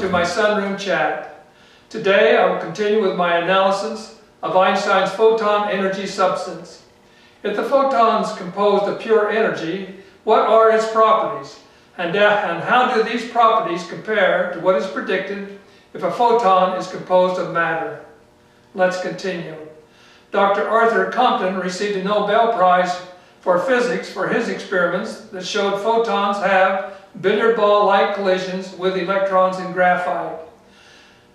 to my sunroom chat. Today I will continue with my analysis of Einstein's photon energy substance. If the photon is composed of pure energy, what are its properties? And how do these properties compare to what is predicted if a photon is composed of matter? Let's continue. Dr. Arthur Compton received a Nobel Prize for physics for his experiments that showed photons have billiard ball-like collisions with electrons in graphite.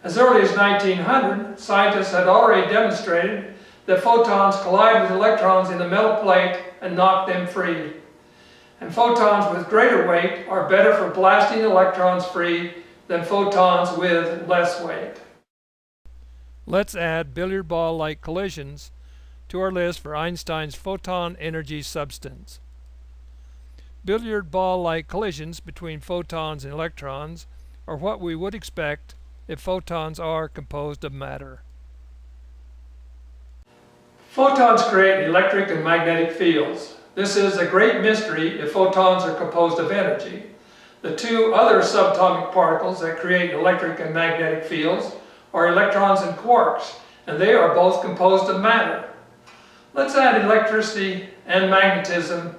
As early as 1900, scientists had already demonstrated that photons collide with electrons in a metal plate and knock them free. And photons with greater weight are better for blasting electrons free than photons with less weight. Let's add billiard ball-like collisions to our list for Einstein's photon energy substance. Billiard ball-like collisions between photons and electrons are what we would expect if photons are composed of matter. Photons create electric and magnetic fields. This is a great mystery if photons are composed of energy. The two other subatomic particles that create electric and magnetic fields are electrons and quarks, and they are both composed of matter. Let's add electricity and magnetism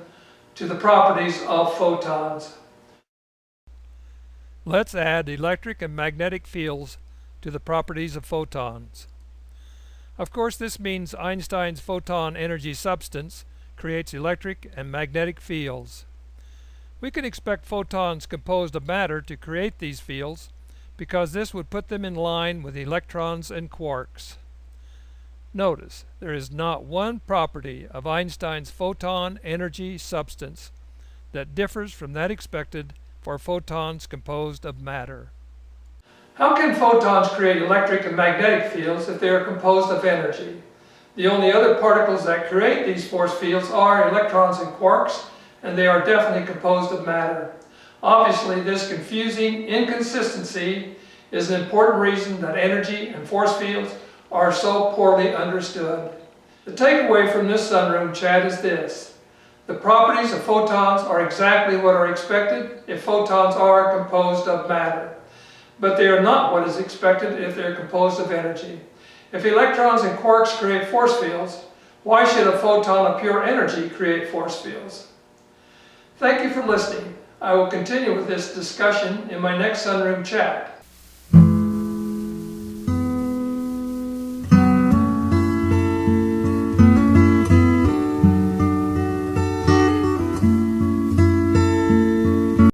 to the properties of photons. Let's add electric and magnetic fields to the properties of photons. Of course, this means Einstein's photon energy substance creates electric and magnetic fields. We can expect photons composed of matter to create these fields because this would put them in line with electrons and quarks. Notice, there is not one property of Einstein's photon energy substance that differs from that expected for photons composed of matter. How can photons create electric and magnetic fields if they are composed of energy? The only other particles that create these force fields are electrons and quarks, and they are definitely composed of matter. Obviously, this confusing inconsistency is an important reason that energy and force fields are so poorly understood. The takeaway from this sunroom chat is this: the properties of photons are exactly what are expected if photons are composed of matter, but they are not what is expected if they are composed of energy. If electrons and quarks create force fields, why should a photon of pure energy create force fields? Thank you for listening. I will continue with this discussion in my next sunroom chat.